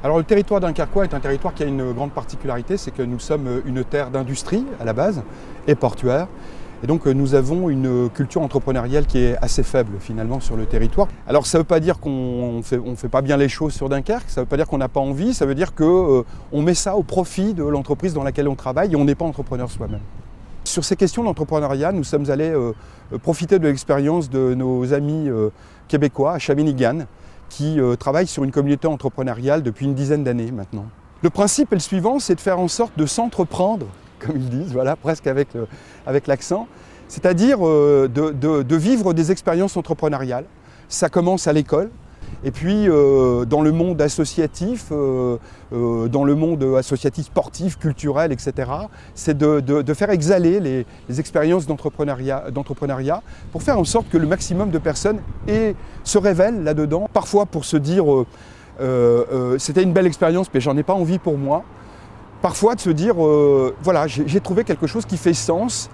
Alors le territoire dunkerquois est un territoire qui a une grande particularité, c'est que nous sommes une terre d'industrie à la base et portuaire. Et donc nous avons une culture entrepreneuriale qui est assez faible finalement sur le territoire. Alors ça ne veut pas dire qu'on ne fait pas bien les choses sur Dunkerque, ça ne veut pas dire qu'on n'a pas envie, ça veut dire qu'on met ça au profit de l'entreprise dans laquelle on travaille et on n'est pas entrepreneur soi-même. Sur ces questions d'entrepreneuriat, nous sommes allés profiter de l'expérience de nos amis québécois à Shawinigan qui travaillent sur une communauté entrepreneuriale depuis une dizaine d'années maintenant. Le principe est le suivant, c'est de faire en sorte de s'entreprendre, comme ils disent, voilà, presque avec l'accent, c'est-à-dire de vivre des expériences entrepreneuriales. Ça commence à l'école, et puis dans le monde associatif, sportif, culturel, etc., c'est de faire exhaler les expériences d'entrepreneuriat pour faire en sorte que le maximum de personnes se révèlent là-dedans. Parfois pour se dire c'était une belle expérience mais j'en ai pas envie pour moi. Parfois de se dire voilà, j'ai trouvé quelque chose qui fait sens.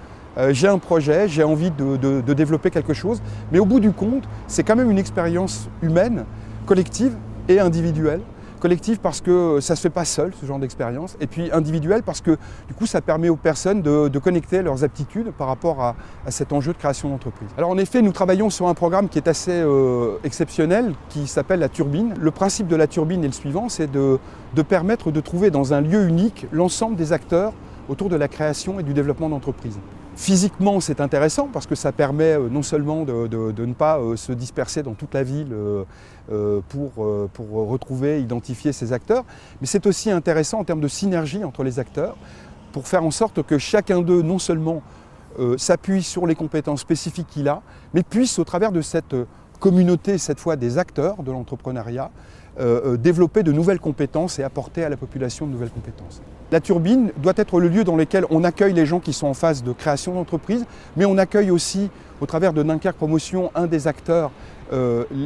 J'ai un projet, j'ai envie de développer quelque chose, mais au bout du compte, c'est quand même une expérience humaine, collective et individuelle. Collective parce que ça ne se fait pas seul, ce genre d'expérience, et puis individuelle parce que du coup ça permet aux personnes de connecter leurs aptitudes par rapport à cet enjeu de création d'entreprise. Alors en effet, nous travaillons sur un programme qui est assez exceptionnel, qui s'appelle la Turbine. Le principe de la Turbine est le suivant, c'est de permettre de trouver dans un lieu unique l'ensemble des acteurs autour de la création et du développement d'entreprise. Physiquement, c'est intéressant parce que ça permet non seulement de ne pas se disperser dans toute la ville pour retrouver, identifier ces acteurs, mais c'est aussi intéressant en termes de synergie entre les acteurs pour faire en sorte que chacun d'eux non seulement s'appuie sur les compétences spécifiques qu'il a, mais puisse au travers de cette communauté, cette fois des acteurs de l'entrepreneuriat, développer de nouvelles compétences et apporter à la population de nouvelles compétences. La Turbine doit être le lieu dans lequel on accueille les gens qui sont en phase de création d'entreprise, mais on accueille aussi, au travers de Dunkerque Promotion, un des acteurs,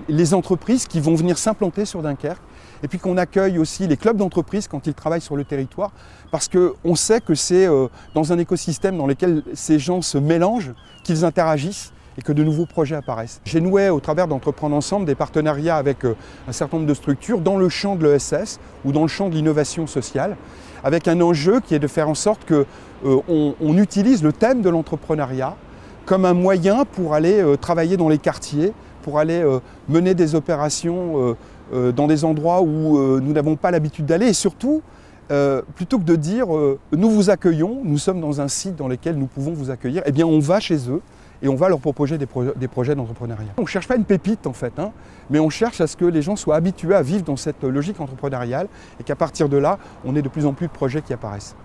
les entreprises qui vont venir s'implanter sur Dunkerque, et puis qu'on accueille aussi les clubs d'entreprise quand ils travaillent sur le territoire, parce qu'on sait que c'est dans un écosystème dans lequel ces gens se mélangent, qu'ils interagissent, et que de nouveaux projets apparaissent. J'ai noué au travers d'Entreprendre Ensemble des partenariats avec un certain nombre de structures dans le champ de l'ESS ou dans le champ de l'innovation sociale, avec un enjeu qui est de faire en sorte qu'on utilise le thème de l'entrepreneuriat comme un moyen pour aller travailler dans les quartiers, pour aller mener des opérations dans des endroits où nous n'avons pas l'habitude d'aller et surtout, plutôt que de dire nous vous accueillons, nous sommes dans un site dans lequel nous pouvons vous accueillir, eh bien on va chez eux et on va leur proposer des projets d'entrepreneuriat. On ne cherche pas une pépite en fait, mais on cherche à ce que les gens soient habitués à vivre dans cette logique entrepreneuriale et qu'à partir de là, on ait de plus en plus de projets qui apparaissent.